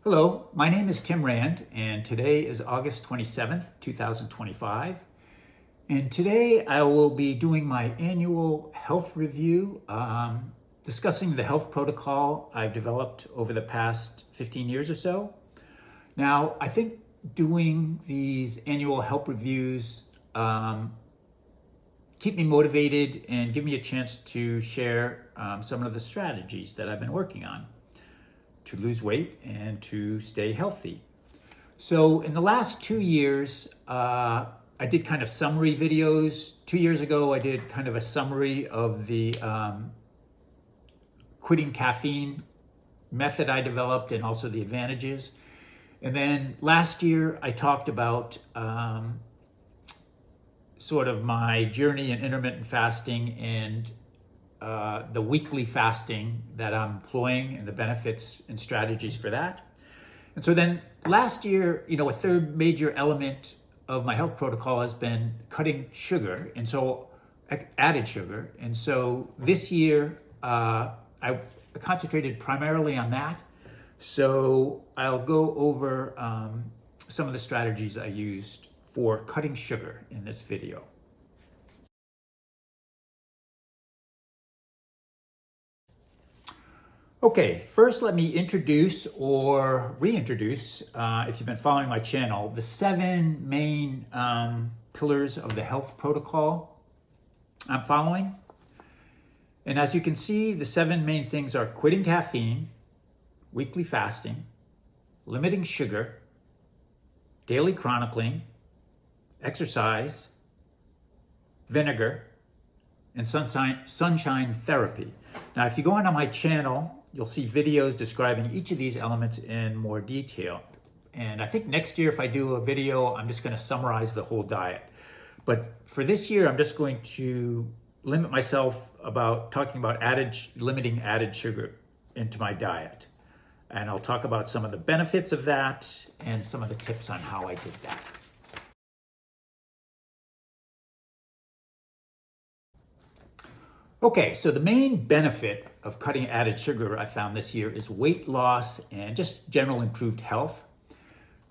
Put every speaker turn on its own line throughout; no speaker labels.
Hello, my name is Tim Rand, and today is August 27th, 2025. And today I will be doing my annual health review, discussing the health protocol I've developed over the past 15 years or so. Now, I think doing these annual health reviews keep me motivated and give me a chance to share some of the strategies that I've been working on to lose weight and to stay healthy. So in the last 2 years, I did kind of summary videos. 2 years ago, I did kind of a summary of the quitting caffeine method I developed and also the advantages. And then last year, I talked about sort of my journey in intermittent fasting and the weekly fasting that I'm employing and the benefits and strategies for that. And so then last year, a third major element of my health protocol has been cutting sugar, and so added sugar. And so this year, I concentrated primarily on that. So I'll go over some of the strategies I used for cutting sugar in this video. Okay, first let me introduce or reintroduce, if you've been following my channel, the 7 main pillars of the health protocol I'm following. And as you can see, the 7 main things are quitting caffeine, weekly fasting, limiting sugar, daily chronicling, exercise, vinegar, and sunshine therapy. Now, if you go onto my channel, you'll see videos describing each of these elements in more detail. And I think next year, if I do a video, I'm just going to summarize the whole diet. But for this year, I'm just going to limit myself about talking about limiting added sugar into my diet. And I'll talk about some of the benefits of that and some of the tips on how I did that. Okay, so the main benefit of cutting added sugar I found this year is weight loss and just general improved health.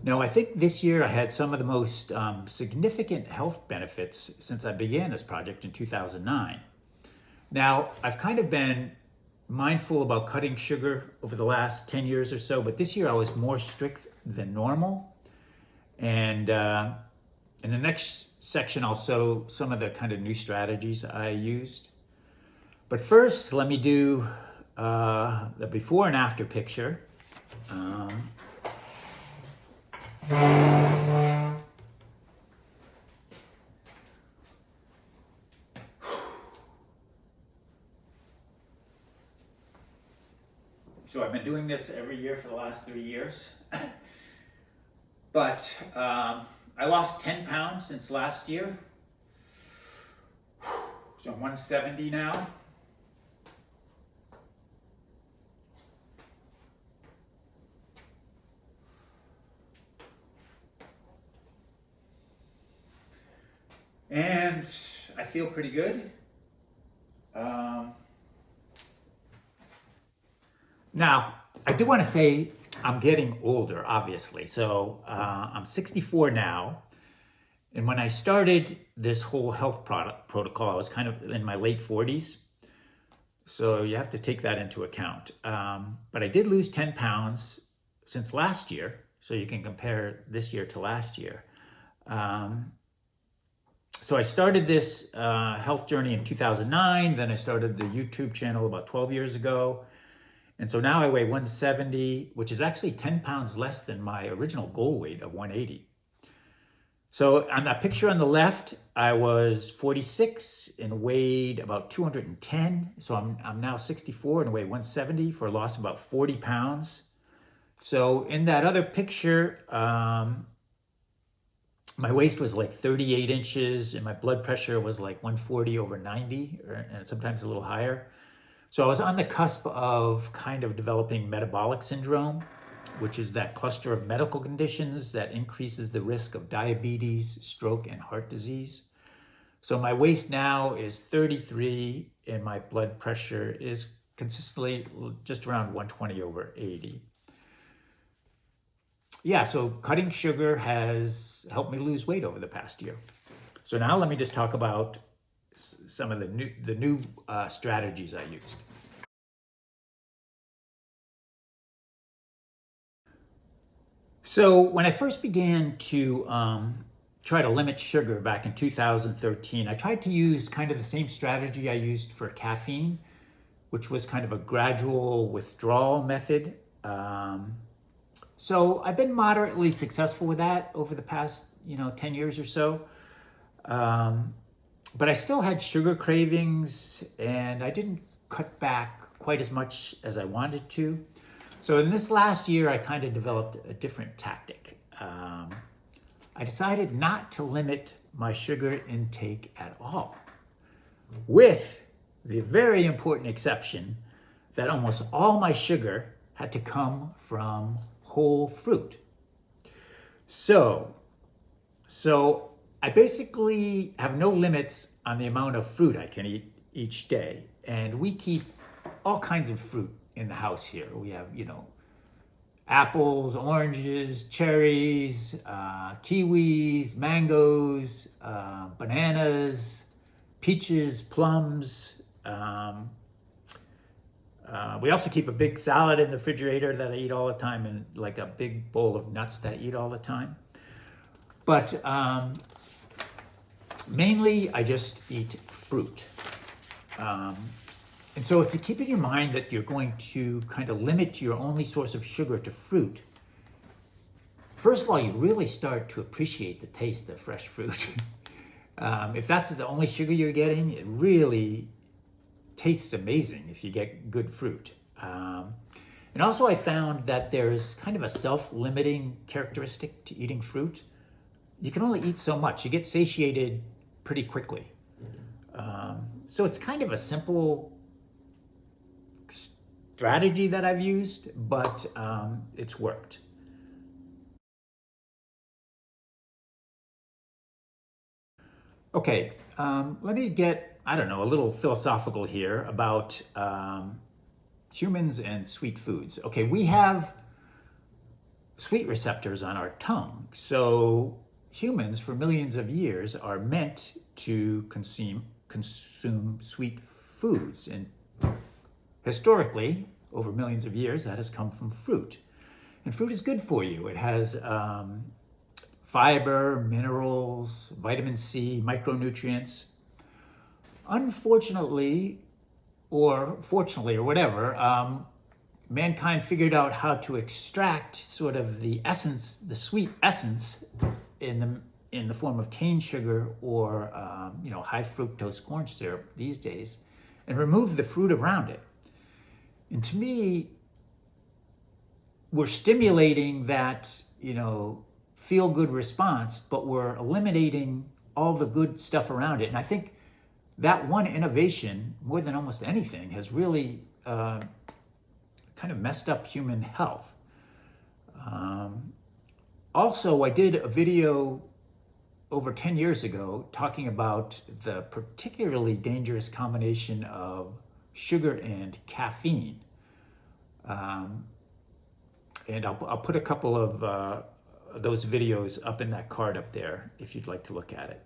Now, I think this year I had some of the most significant health benefits since I began this project in 2009. Now, I've kind of been mindful about cutting sugar over the last 10 years or so, but this year I was more strict than normal. And in the next section, I'll show some of the kind of new strategies I used. But first, let me do the before and after picture. So I've been doing this every year for the last 3 years. But I lost 10 pounds since last year. So I'm 170 now. And I feel pretty good. Now, I do want to say I'm getting older, obviously. So I'm 64 now. And when I started this whole health protocol, I was kind of in my late 40s. So you have to take that into account. But I did lose 10 pounds since last year. So you can compare this year to last year. So I started this health journey in 2009. Then I started the YouTube channel about 12 years ago. And so now I weigh 170, which is actually 10 pounds less than my original goal weight of 180. So on that picture on the left, I was 46 and weighed about 210. So I'm now 64 and weigh 170 for a loss of about 40 pounds. So in that other picture, my waist was like 38 inches and my blood pressure was like 140/90, and sometimes a little higher. So I was on the cusp of kind of developing metabolic syndrome, which is that cluster of medical conditions that increases the risk of diabetes, stroke, and heart disease. So my waist now is 33 and my blood pressure is consistently just around 120/80. yeah, so cutting sugar has helped me lose weight over the past year. So now let me just talk about some of the new strategies I used. So when I first began to try to limit sugar back in 2013, I tried to use kind of the same strategy I used for caffeine, which was kind of a gradual withdrawal method. So I've been moderately successful with that over the past, 10 years or so. But I still had sugar cravings and I didn't cut back quite as much as I wanted to. So in this last year, I kind of developed a different tactic. I decided not to limit my sugar intake at all, with the very important exception that almost all my sugar had to come from whole fruit. So I basically have no limits on the amount of fruit I can eat each day. And we keep all kinds of fruit in the house here. We have, apples, oranges, cherries, kiwis, mangoes, bananas, peaches, plums. We also keep a big salad in the refrigerator that I eat all the time, and like a big bowl of nuts that I eat all the time. But mainly I just eat fruit. And so if you keep in your mind that you're going to kind of limit your only source of sugar to fruit, first of all, you really start to appreciate the taste of fresh fruit. If that's the only sugar you're getting, it really tastes amazing if you get good fruit. And also I found that there's kind of a self-limiting characteristic to eating fruit. You can only eat so much. You get satiated pretty quickly. So it's kind of a simple strategy that I've used, but it's worked. Okay, let me get, a little philosophical here about humans and sweet foods. Okay, we have sweet receptors on our tongue. So humans for millions of years are meant to consume sweet foods. And historically, over millions of years, that has come from fruit. And fruit is good for you. It has fiber, minerals, vitamin C, micronutrients. Unfortunately, or fortunately, or whatever, mankind figured out how to extract sort of the essence, the sweet essence, in the form of cane sugar or high fructose corn syrup these days, and remove the fruit around it. And to me, we're stimulating that feel-good response, but we're eliminating all the good stuff around it. And I think that one innovation, more than almost anything, has really kind of messed up human health. Also, I did a video over 10 years ago talking about the particularly dangerous combination of sugar and caffeine. And I'll put a couple of those videos up in that card up there if you'd like to look at it.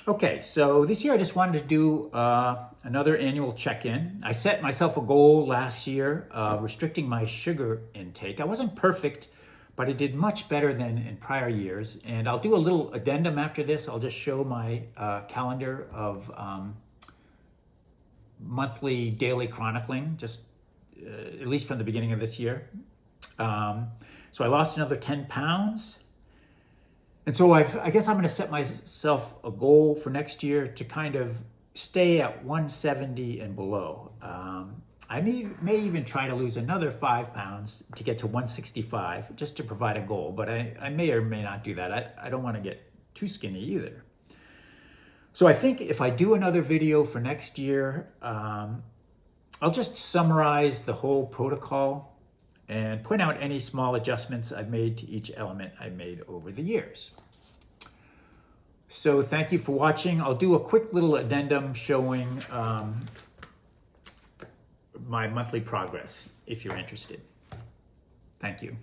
Okay, so this year I just wanted to do another annual check-in. I set myself a goal last year, restricting my sugar intake. I wasn't perfect, but I did much better than in prior years. And I'll do a little addendum after this. I'll just show my calendar of monthly, daily chronicling, just at least from the beginning of this year. So I lost another 10 pounds. And so I guess I'm going to set myself a goal for next year to kind of stay at 170 and below. I may even try to lose another 5 pounds to get to 165 just to provide a goal, but I may or may not do that. I don't want to get too skinny either. So I think if I do another video for next year, I'll just summarize the whole protocol and point out any small adjustments I've made to each element I made over the years. So thank you for watching. I'll do a quick little addendum showing my monthly progress if you're interested. Thank you.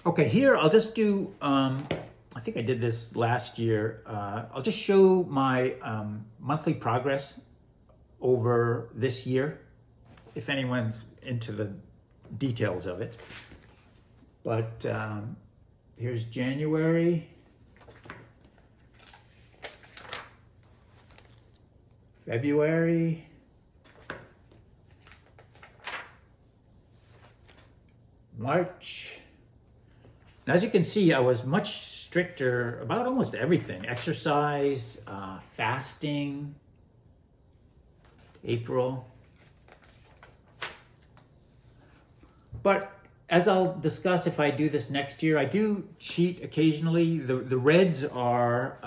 Okay, here I'll just do, I think I did this last year. I'll just show my monthly progress over this year, if anyone's into the details of it. But here's January, February, March. As you can see, I was much stricter about almost everything. Exercise, fasting, April. But as I'll discuss if I do this next year, I do cheat occasionally. The reds are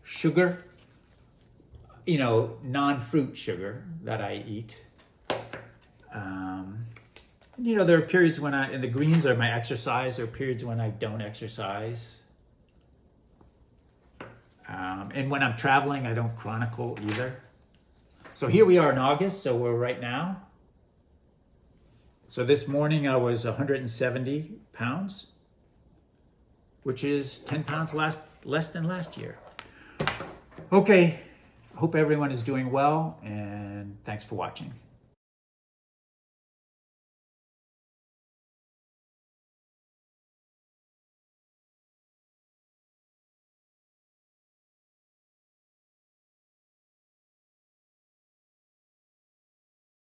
sugar, non-fruit sugar that I eat. There are periods when and the greens are my exercise. There are periods when I don't exercise. And when I'm traveling, I don't chronicle either. So here we are in August, so we're right now. So this morning I was 170 pounds, which is 10 pounds less than last year. Okay, hope everyone is doing well, and thanks for watching.